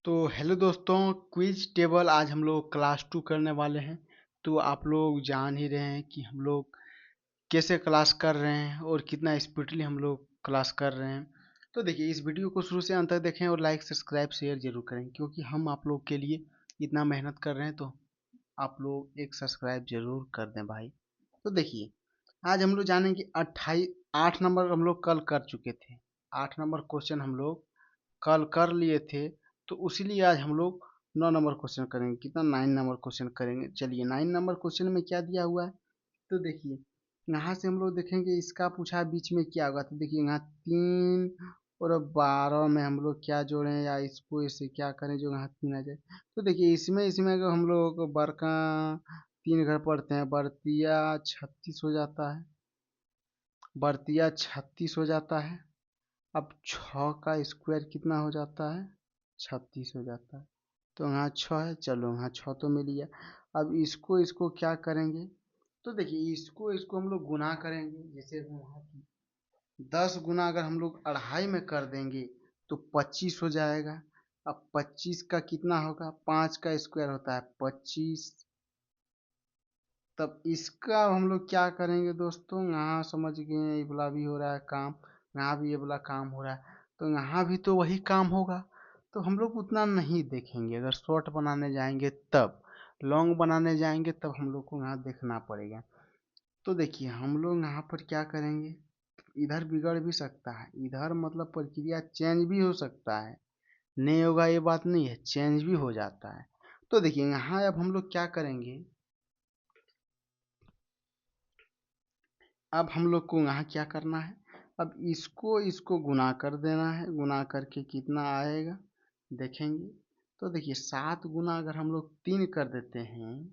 तो हेलो दोस्तों, quiz table आज हम लोग क्लास 2 करने वाले हैं। तो आप लोग जान ही रहे हैं कि हम लोग कैसे क्लास कर रहे हैं और कितना स्पीडली हम लोग क्लास कर रहे हैं। तो देखिए, इस वीडियो को शुरू से अंत तक देखें और लाइक सब्सक्राइब शेयर जरूर करें, क्योंकि हम आप लोग के लिए इतना मेहनत कर रहे हैं। तो आप लोग एक सब्सक्राइब जरूर कर दें भाई। तो देखिए, आज हम लोग जानेंगे 8 नंबर हम लोग कल कर चुके थे। 8 नंबर क्वेश्चन हम लोग कल कर लिए थे, तो उसीलिए आज हम लोग 9 नंबर क्वेश्चन करेंगे। कितना? 9 नंबर क्वेश्चन करेंगे। चलिए, 9 नंबर क्वेश्चन में क्या दिया हुआ है, तो देखिए यहाँ से हम लोग देखेंगे इसका पूछा है बीच में क्या होगा। तो देखिए यहाँ 3 और 12 में हम लोग क्या जोड़ें या इसको इससे क्या करें जो यहाँ 3 आ जाए। तो देखिए इसमें इसमें अगर हम लोग बरका 3 घर पढ़ते हैं, बरतिया 36 हो जाता है। बरतिया 36 हो जाता है। अब 6 का स्क्वायर कितना हो जाता है? 36 हो जाता है। तो यहाँ 6 है, चलो यहाँ 6 तो मिल गया। अब इसको इसको क्या करेंगे, तो देखिए इसको इसको हम लोग गुना करेंगे। जैसे यहाँ 10 गुना अगर हम लोग 2.5 में कर देंगे तो 25 हो जाएगा। अब 25 का कितना होगा? 5 का स्क्वायर होता है 25। तब इसका हम लोग क्या करेंगे दोस्तों, यहाँ समझ गए ये वाला भी हो रहा है काम, यहाँ भी ये वाला काम हो रहा है, तो यहाँ भी तो वही काम होगा। तो हम लोग उतना नहीं देखेंगे। अगर शॉर्ट बनाने जाएंगे तब, लॉन्ग बनाने जाएंगे तब हम लोग को यहाँ देखना पड़ेगा। तो देखिए हम लोग यहाँ पर क्या करेंगे, इधर बिगड़ भी सकता है, इधर मतलब प्रक्रिया चेंज भी हो सकता है। नहीं होगा ये बात नहीं है, चेंज भी हो जाता है। तो देखिए यहाँ अब हम लोग क्या करेंगे, अब हम लोग को यहाँ क्या करना है, अब इसको इसको गुना कर देना है। गुना करके कितना आएगा देखेंगे। तो देखिए 7 गुना अगर हम लोग 3 कर देते हैं,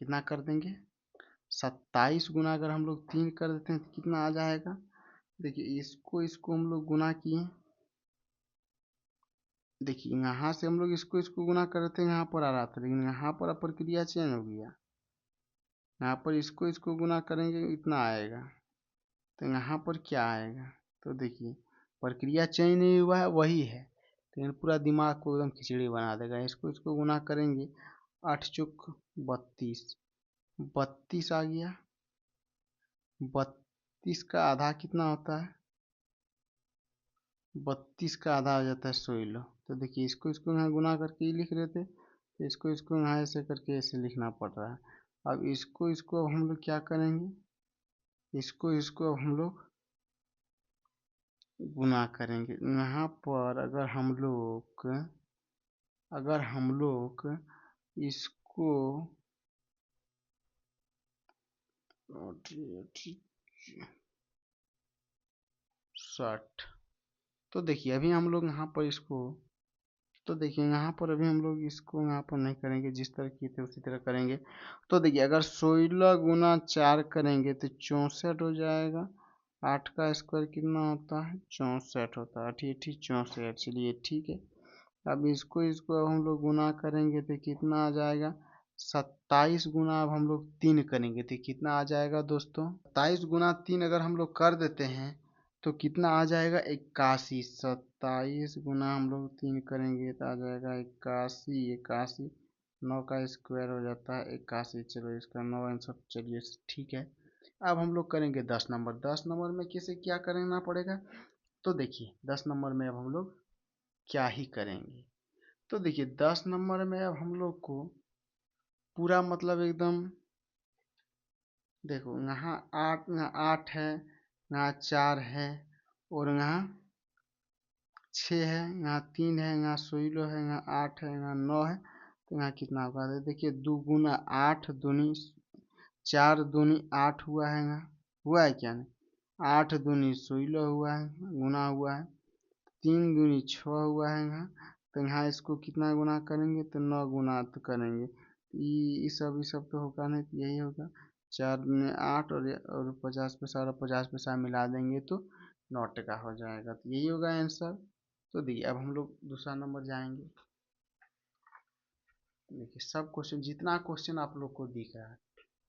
कितना कर देंगे? 27 गुना अगर हम लोग 3 कर देते हैं तो कितना आ जाएगा? देखिए इसको इसको हम लोग गुना किए। देखिए यहाँ से हम लोग इसको इसको गुना कर देते हैं, यहाँ पर आ रहा था, लेकिन यहाँ पर अब प्रक्रिया चेंज हो गया। यहाँ पर इसको इसको गुना करेंगे इतना आएगा, तो यहाँ पर क्या आएगा? तो देखिए प्रक्रिया चेंज नहीं हुआ है, वही है, लेकिन पूरा दिमाग को एकदम खिचड़ी बना देगा। इसको इसको गुना करेंगे, 8 चौक 32, 32 आ गया। 32 का आधा कितना होता है? 32 का आधा हो जाता है 16। तो देखिए इसको इसको यहाँ गुना करके ही लिख रहे थे, तो इसको इसको यहाँ ऐसे करके ऐसे लिखना पड़ रहा है। अब इसको इसको अब हम लोग क्या करेंगे, इसको इसको अब हम लोग गुना करेंगे। यहाँ पर अगर हम लोग इसको 60, तो देखिए अभी हम लोग यहाँ पर इसको, तो देखिए यहाँ पर अभी हम लोग इसको यहाँ पर नहीं करेंगे, जिस तरह किए थे उसी तरह करेंगे। तो देखिए अगर 16 गुना 4 करेंगे तो 64 हो जाएगा। 8 का स्क्वायर कितना होता है? 64 होता है। ठीक ठीक 64, चलिए ठीक है। अब इसको इसको अब हम लोग गुना करेंगे तो कितना आ जाएगा? 27 गुना अब हम लोग 3 करेंगे तो कितना आ जाएगा दोस्तों? 27 गुना 3 अगर हम लोग कर देते हैं तो कितना आ जाएगा? 81। 27 गुना हम लोग 3 करेंगे तो आ जाएगा 81। 81, 9 का स्क्वायर हो जाता है 81। चलो इसका 9 आंसर, चलिए ठीक है। अब हम लोग करेंगे 10 नंबर। 10 नंबर में कैसे क्या करना पड़ेगा, तो देखिए 10 नंबर में अब हम लोग क्या ही करेंगे। तो देखिए 10 नंबर में अब हम लोग को पूरा मतलब एकदम, देखो यहाँ 8, यहाँ 8 है, यहाँ 4 है, और यहाँ 6 है, यहाँ 3 है, यहाँ 16 है, यहाँ 8 है, यहाँ 9 है। तो यहाँ कितना होगा? तो देखिए 2 गुना 8 दूनी 4 दूनी 8 हुआ है। यहाँ हुआ है क्या? नहीं, 8 दूनी 16 हुआ है, गुना हुआ है। 3 दूनी 6 हुआ है यहाँ। तो यहाँ इसको कितना गुना करेंगे? तो 9 गुना तो करेंगे। ये सब तो होगा नहीं, तो यही होगा। 4 दूनी 8 और 50 पैसा और 50 पैसा मिला देंगे तो 9 टका हो जाएगा। तो यही होगा आंसर। तो देखिए अब हम लोग दूसरा नंबर जाएंगे। देखिए सब क्वेश्चन, जितना क्वेश्चन आप लोग को दिख रहा है,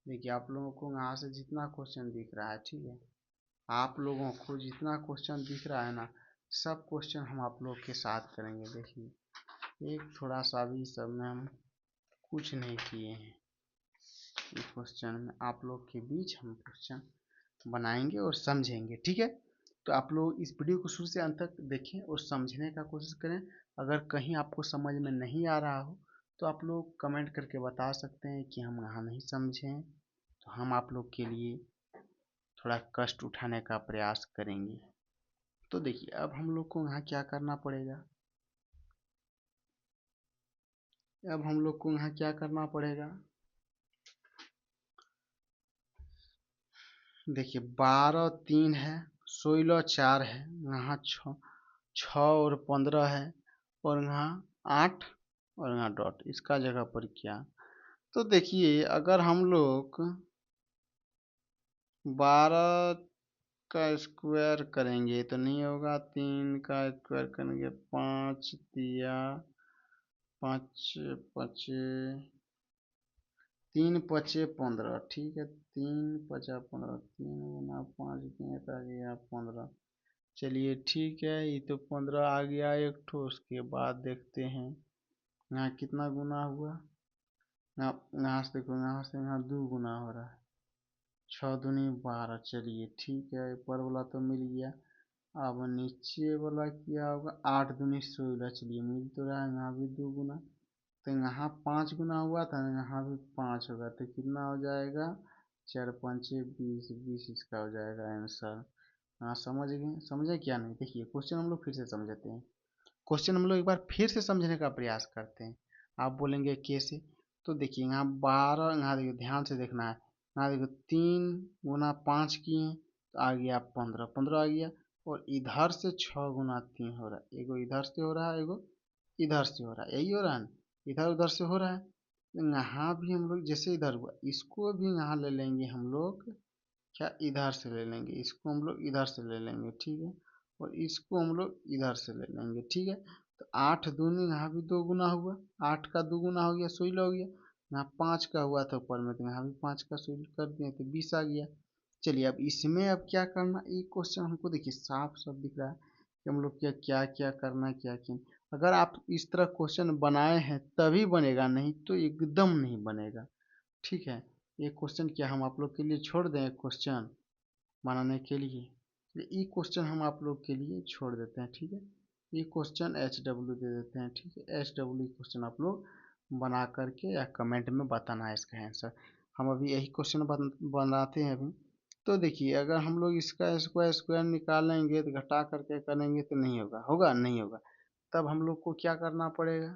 देखिए आप लोगों को यहाँ से जितना क्वेश्चन दिख रहा है, ठीक है, आप लोगों को जितना क्वेश्चन दिख रहा है ना, सब क्वेश्चन हम आप लोग के साथ करेंगे। देखिए एक थोड़ा सा भी सब में हम कुछ नहीं किए हैं। इस क्वेश्चन में आप लोग के बीच हम क्वेश्चन बनाएंगे और समझेंगे, ठीक है। तो आप लोग इस वीडियो को शुरू से अंत तक देखें और समझने का कोशिश करें। अगर कहीं आपको समझ में नहीं आ रहा हो तो आप लोग कमेंट करके बता सकते हैं कि हम यहाँ नहीं समझें, तो हम आप लोग के लिए थोड़ा कष्ट उठाने का प्रयास करेंगे। तो देखिए अब हम लोग को यहाँ क्या करना पड़ेगा, अब हम लोग को यहाँ क्या करना पड़ेगा। देखिए 12 3 है, 16 4 है, यहाँ 6 और 15 है, और यहाँ 8 और यहाँ डॉट, इसका जगह पर क्या। तो देखिए अगर हम लोग 12 का स्क्वायर करेंगे तो नहीं होगा, 3 का स्क्वायर करेंगे 5 तिया 5 पचे 3 पचे 15, ठीक है। 3 पचा 15, 3 गुना 5 आ गया 15। चलिए ठीक है, ये तो 15 आ गया एक ठो। उसके बाद देखते हैं यहाँ कितना गुना हुआ। यहाँ से देखो, यहाँ से यहाँ 2 गुना हो रहा है, 6 दूनी 12। चलिए ठीक है, ऊपर वाला तो मिल गया। अब नीचे वाला क्या होगा, 8 दूनी 16। चलिए मिल तो रहा है, यहाँ भी 2 गुना। तो यहाँ 5 गुना हुआ था, यहाँ भी 5 होगा, तो कितना हो जाएगा, 4 पंचे 20, 20 इसका हो जाएगा आंसर। हाँ समझ गए, समझे क्या नहीं। देखिए क्वेश्चन हम लोग फिर से समझते हैं, क्वेश्चन हम लोग एक बार फिर से समझने का प्रयास करते हैं। आप बोलेंगे कैसे, तो देखिए यहाँ 12, यहाँ देखिए ध्यान से देखना है, यहाँ देखो 3 गुना 5 किए तो आ गया 15, 15 आ गया। और इधर से 6 गुना 3 हो रहा है, एगो इधर से हो रहा है, एगो इधर से हो रहा है, यही हो रहा है ना, इधर उधर से हो रहा है। तो यहाँ भी हम लोग जैसे इधर हुआ, इसको भी यहाँ ले लेंगे हम लोग, क्या इधर से ले लेंगे, इसको हम लोग इधर से ले लेंगे, ठीक है। और इसको हम लोग इधर से ले लेंगे, ठीक है। तो 8 दूनी, यहाँ भी 2 गुना हुआ, 8 का 2 गुना हो गया 16 हो गया। यहाँ 5 का हुआ था ऊपर में, तो यहाँ भी 5 का 16 कर दिए तो 20 आ गया। चलिए अब इसमें अब क्या करना, एक क्वेश्चन हमको देखिए साफ साफ दिख रहा है कि हम लोग क्या क्या क्या करना है, क्या क्या। अगर आप इस तरह क्वेश्चन बनाए हैं तभी बनेगा, नहीं तो एकदम नहीं बनेगा, ठीक है। ये क्वेश्चन क्या हम आप लोग के लिए छोड़ दें, क्वेश्चन बनाने के लिए। ये क्वेश्चन हम आप लोग के लिए छोड़ देते हैं, ठीक है। ये क्वेश्चन HW दे देते हैं, ठीक है। HW क्वेश्चन आप लोग बना करके या कमेंट में बताना है इसका आंसर। हम अभी यही क्वेश्चन बनाते हैं अभी। तो देखिए अगर हम लोग इसका स्क्वायर स्क्वायर निकालेंगे तो घटा करके करेंगे तो नहीं होगा, होगा नहीं होगा। तब हम लोग को क्या करना पड़ेगा,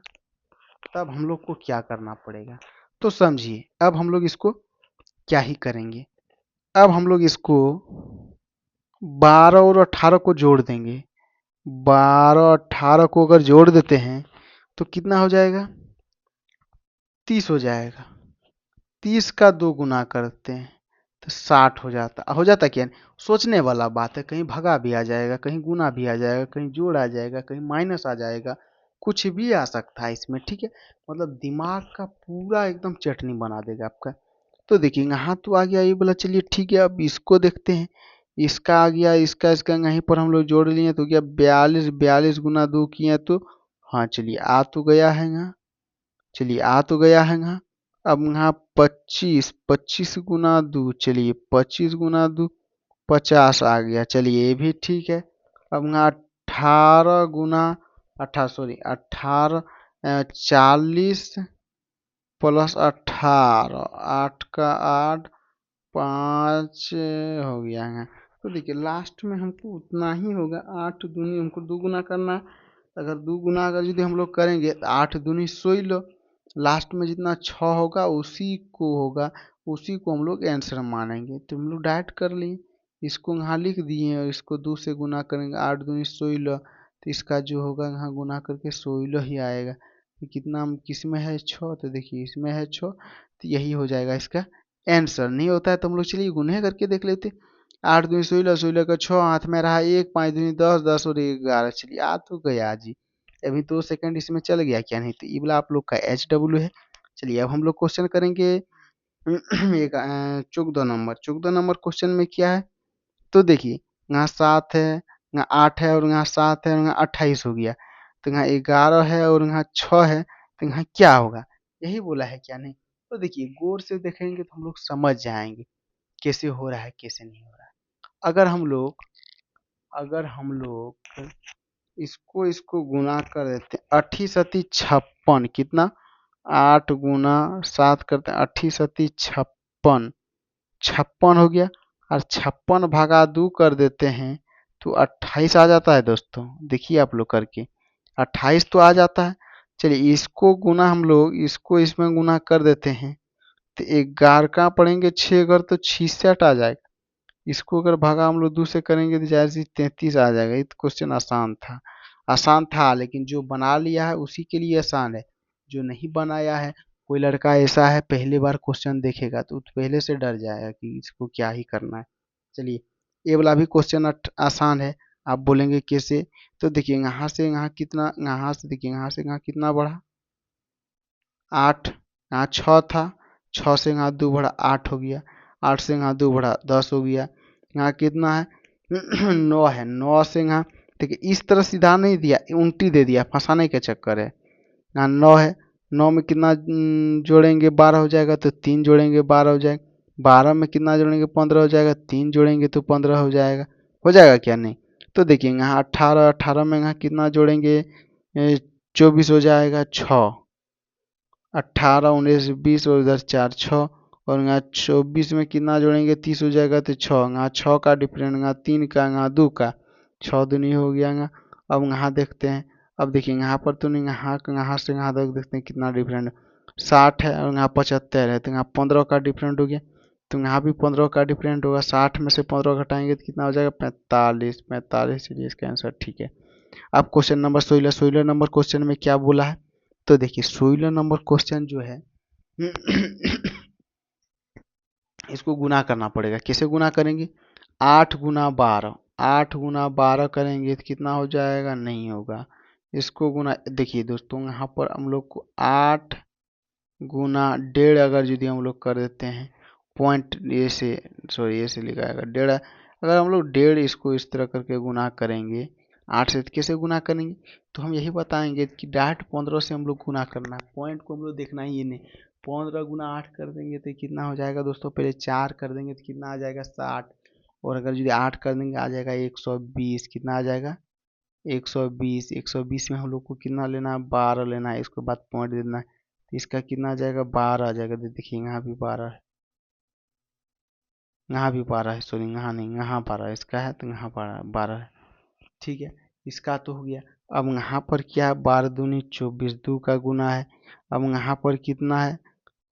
तब हम लोग को क्या करना पड़ेगा, तो समझिए अब हम लोग इसको क्या ही करेंगे। अब हम लोग इसको 12 और 18 को जोड़ देंगे। 12 18 को अगर जोड़ देते हैं तो कितना हो जाएगा, 30 हो जाएगा। 30 का 2 गुना करते हैं तो 60 हो जाता क्या नहीं? सोचने वाला बात है, कहीं भगा भी आ जाएगा, कहीं गुना भी आ जाएगा, कहीं जोड़ आ जाएगा, कहीं माइनस आ जाएगा, कुछ भी आ सकता है इसमें, ठीक है। मतलब दिमाग का पूरा एकदम चटनी बना देगा आपका। तो देखिए यहाँ तो आ गया ये बोला, चलिए ठीक है। अब इसको देखते हैं, इसका आ गया, इसका इसका यहीं पर हम लोग जोड़ लिए तो क्या 42, 42 गुना 2 किए तो हाँ चलिए आ तो गया है यहाँ, चलिए आ तो गया है यहाँ। अब यहाँ 25, 25 गुना 2, चलिए 25 गुना 2 50 आ गया, चलिए ये भी ठीक है। अब यहाँ 18 गुना 18, सॉरी 18 40 प्लस 18, 8 का 8 5 हो गया है। तो देखिए लास्ट में हमको उतना ही होगा, 8 दूनी हमको 2 गुना करना है। अगर 2 गुना अगर यदि हम लोग करेंगे तो 8 दूनी 16, लास्ट में जितना 6 होगा उसी को होगा, उसी को हम लोग आंसर मानेंगे। तो हम लोग डायरेक्ट कर लिए, इसको यहाँ लिख दिए और इसको 2 से गुना करेंगे, 8 दूनी 16। तो इसका जो होगा यहाँ गुना करके 16 ही आएगा। तो कितना किस में है 6, तो देखिए इसमें है 6, तो यही हो जाएगा इसका आंसर। नहीं होता है तो हम लोग चलिए गुने करके देख लेते। 8 दूनी 16, 16 का 6 हाथ में रहा, 1 5 दूनी 10, 10 और 11, चलिए आ तो गया जी। अभी 2 सेकंड इसमें चल गया क्या नहीं, तो ये वाला आप लोग का HW है। चलिए अब हम लोग क्वेश्चन करेंगे एक 14 नंबर क्वेश्चन में क्या है। तो देखिए यहाँ 7 है, यहाँ 8 है, और यहाँ 7 है, और यहाँ 28 हो गया। तो यहाँ 11 है और यहाँ 6 है, तो यहाँ क्या होगा, यही बोला है क्या नहीं। तो देखिए गौर से देखेंगे तो हम लोग समझ जाएंगे कैसे हो रहा है कैसे नहीं हो रहा है। अगर हम लोग इसको इसको गुना कर देते हैं, 8×7 = 56, कितना, 8 × 7 करते हैं 8×7 = 56, 56 हो गया। और 56/2 कर देते हैं तो 28 आ जाता है दोस्तों, देखिए आप लोग करके 28 तो आ जाता है। चलिए इसको गुना हम लोग इसको इसमें गुना कर देते हैं तो 11 कहाँ पढ़ेंगे, 6 अगर तो 66 आ जाएगा। इसको अगर भागा हम लोग 2 से करेंगे तो जाहिर सी 33 आ जाएगा। ये तो क्वेश्चन आसान था, लेकिन जो बना लिया है उसी के लिए आसान है। जो नहीं बनाया है, कोई लड़का ऐसा है पहली बार क्वेश्चन देखेगा तो पहले से डर जाएगा कि इसको क्या ही करना है। चलिए ये वाला भी क्वेश्चन आसान है। आप बोलेंगे कैसे, तो देखिए यहाँ से यहाँ कितना, यहाँ से देखिए यहाँ से यहाँ कितना बढ़ा, 8, यहाँ 6 था, 6 से यहाँ 2 बढ़ा 8 हो गया, 8 से यहाँ 2 बढ़ा 10 हो गया। यहाँ कितना है 9 है, 9 से यहाँ देखिए इस तरह सीधा नहीं दिया, उल्टी दे दिया, फंसाने का चक्कर है। यहाँ 9 है, 9 में कितना जोड़ेंगे 12 हो जाएगा, तो 3 जोड़ेंगे 12 हो जाएगा। 12 में कितना जोड़ेंगे 15 हो जाएगा, 3 जोड़ेंगे तो 15 हो जाएगा क्या नहीं। तो देखिए यहाँ 18, 18 में यहाँ कितना जोड़ेंगे 24 हो जाएगा, 6, 18, 19, 20 और इधर 4, 6, और यहाँ 24 में कितना जोड़ेंगे 30 हो जाएगा, तो 6, यहाँ 6 का डिफरेंट, यहाँ 3 का, यहाँ 2 का, 6 दूनी हो गया यहाँ। अब यहाँ देखते हैं, अब देखिए यहाँ पर तो नहीं, यहाँ से यहाँ तक देखते हैं कितना डिफरेंट, 60 है और यहाँ 75 है, तो यहाँ 15 का डिफरेंट हो गया। तो यहाँ भी 15 का डिफरेंट होगा, 60 में से 15 घटाएंगे तो कितना हो जाएगा 45, 45 चलिए इसका आंसर ठीक है। अब क्वेश्चन नंबर 16, 16 नंबर क्वेश्चन में क्या बोला है, तो देखिए 16 नंबर क्वेश्चन जो है इसको गुना करना पड़ेगा। कैसे गुना करेंगे, 8 × 12, 8 × 12 करेंगे तो कितना हो जाएगा, नहीं होगा। इसको गुना, देखिए दोस्तों यहाँ पर हम लोग को 8 × 1.5 अगर यदि हम लोग कर देते हैं, पॉइंट ये से, सॉरी ये से लिखा है 1.5, अगर हम लोग 1.5 इसको इस तरह करके गुना करेंगे 8 से, तो कैसे गुना करेंगे, तो हम यही बताएंगे कि डायरेक्ट 15 से हम लोग गुना करना है, पॉइंट को हम लोग देखना ही नहीं। 15 × 8 कर देंगे तो कितना हो जाएगा दोस्तों, पहले 4 कर देंगे तो कितना आ जाएगा 60, और अगर यदि 8 कर देंगे आ जाएगा 120, कितना आ जाएगा 120, 120 में हम लोग को कितना लेना है 12 लेना है, इसके बाद पॉइंट देना है, तो इसका कितना आ जाएगा 12 आ जाएगा। देखिए यहाँ भी 12 है, यहाँ भी 12 है, सॉरी यहाँ नहीं, यहाँ 12 इसका है, तो यहाँ 12 है, ठीक है। इसका तो हो गया। अब यहाँ पर क्या है, 12 दूनी 24, 2 का गुना है। अब यहाँ पर कितना है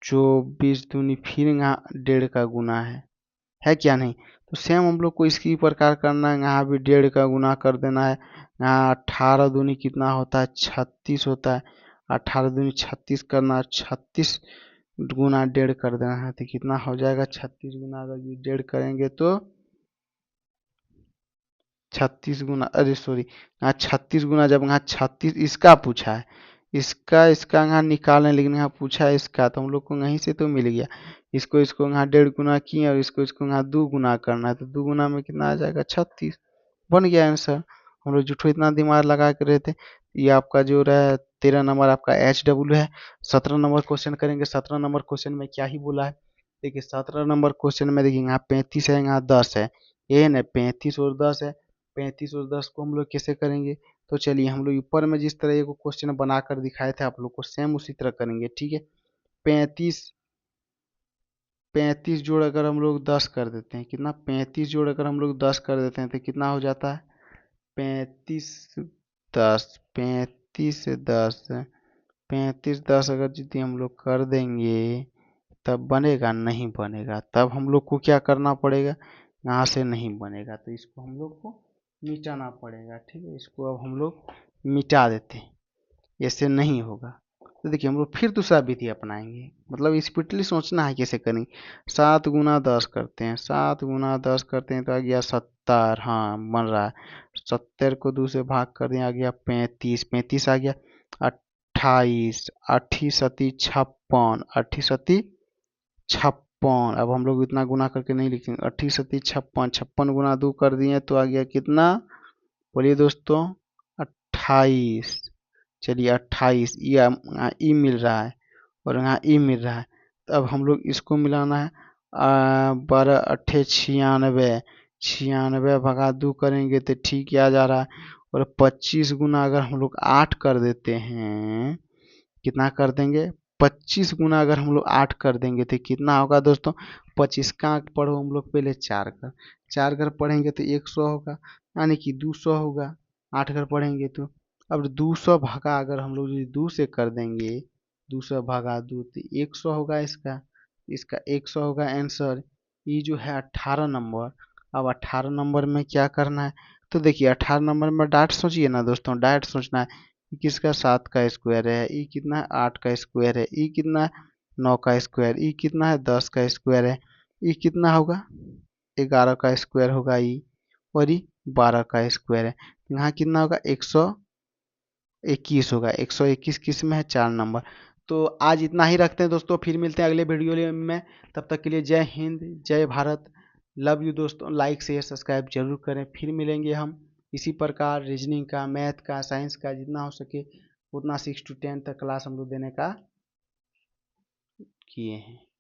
24 दूनी, फिर यहाँ 1.5 का गुना है क्या नहीं। तो सेम हम लोग को इसी प्रकार करना है, यहाँ भी 1.5 का गुना कर देना है। यहाँ 18 दूनी कितना होता है 36 होता है, 18 दूनी 36 करना है, 36 गुना 1.5 कर देना है, तो कितना हो जाएगा 36 गुना अगर 1.5 करेंगे तो 36 गुना, अरे सॉरी यहाँ 36 गुना, जब यहाँ 36 इसका पूछा है, इसका यहाँ निकालें, लेकिन यहाँ पूछा है इसका, तो हम लोग को यहीं से तो मिल गया। इसको इसको यहाँ 1.5 गुना किए और इसको इसको यहाँ 2 गुना करना है, तो 2 गुना में कितना आ जाएगा 36, बन गया आंसर। हम लोग जुठो इतना दिमाग लगा के रहे थे। ये आपका जो रहा 13 नंबर आपका HW है। 17 नंबर क्वेश्चन करेंगे। 17 नंबर क्वेश्चन में क्या ही बोला है, देखिए 17 नंबर क्वेश्चन में देखिए यहाँ 35 है, यहाँ 10 है, ये ना 35 और 10 है, 35 और 10 को हम लोग कैसे करेंगे, तो चलिए हम लोग ऊपर में जिस तरह को क्वेश्चन बनाकर दिखाए थे आप लोग को, सेम उसी तरह करेंगे, ठीक है। 35 35 जोड़ अगर हम लोग 10 कर देते हैं, कितना 35 जोड़ अगर हम लोग 10 कर देते हैं तो कितना हो जाता है 35 10, 35 10 अगर यदि हम लोग कर देंगे तब बनेगा, नहीं बनेगा, तब हम लोग को क्या करना पड़ेगा, यहाँ से नहीं बनेगा तो इसको हम लोग को मिटाना पड़ेगा, ठीक है। इसको अब हम लोग मिटा देते हैं, ऐसे नहीं होगा। तो देखिए हम लोग फिर दूसरा विधि अपनाएंगे, मतलब स्पीडली सोचना है कैसे करेंगे। 7 × 10 करते हैं, 7 × 10 करते हैं तो आ गया 70, हाँ बन रहा है। 70 को 2 से भाग कर दें, आ गया 35, 35 आ गया 28, 8×7 = 56, 8×7 = 56। अब हम लोग इतना गुना करके नहीं लिखेंगे, 8×7 = 56, 56 गुना 2 कर दिए तो आ गया कितना, बोलिए दोस्तों 28। चलिए 28, ये यहाँ ई मिल रहा है और यहाँ ई मिल रहा है। तो अब हम लोग इसको मिलाना है। 12 अट्ठे 96, 96 भगा 2 करेंगे तो ठीक आ जा रहा है। और 25 गुना अगर हम लोग 8 कर देते हैं, कितना कर देंगे, 25 गुना अगर हम लोग 8 कर देंगे तो कितना होगा दोस्तों। 25 का पढ़ो हम लोग पहले 4 कर, 4 कर पढ़ेंगे तो 100 होगा, यानी कि 200 होगा 8 कर पढ़ेंगे तो। अब 200 भागा अगर हम लोग 2 से कर देंगे, 200 भागा 2 तो 100 होगा इसका, इसका 100 होगा आंसर। ये जो है 18 नंबर। अब 18 नंबर में क्या करना है, तो देखिए 18 नंबर में डायरेक्ट सोचिए ना दोस्तों, डायरेक्ट सोचना है। ये किसका 7 का स्क्वायर है, ये कितना है 8 का स्क्वायर है, ये कितना है 9 का स्क्वायर, ये कितना है 10 का स्क्वायर है, ये कितना होगा 11 का स्क्वायर होगा ये, और ये 12 का स्क्वायर है। यहाँ कितना होगा 121 होगा। 121 किस में है, 4 नंबर। तो आज इतना ही रखते हैं दोस्तों, फिर मिलते हैं अगले वीडियो में। तब तक के लिए जय हिंद, जय भारत, लव यू दोस्तों। लाइक शेयर सब्सक्राइब जरूर करें। फिर मिलेंगे हम इसी प्रकार रीजनिंग का, मैथ का, साइंस का, जितना हो सके उतना 6 to 10 तक क्लास हम लोग देने का किए हैं।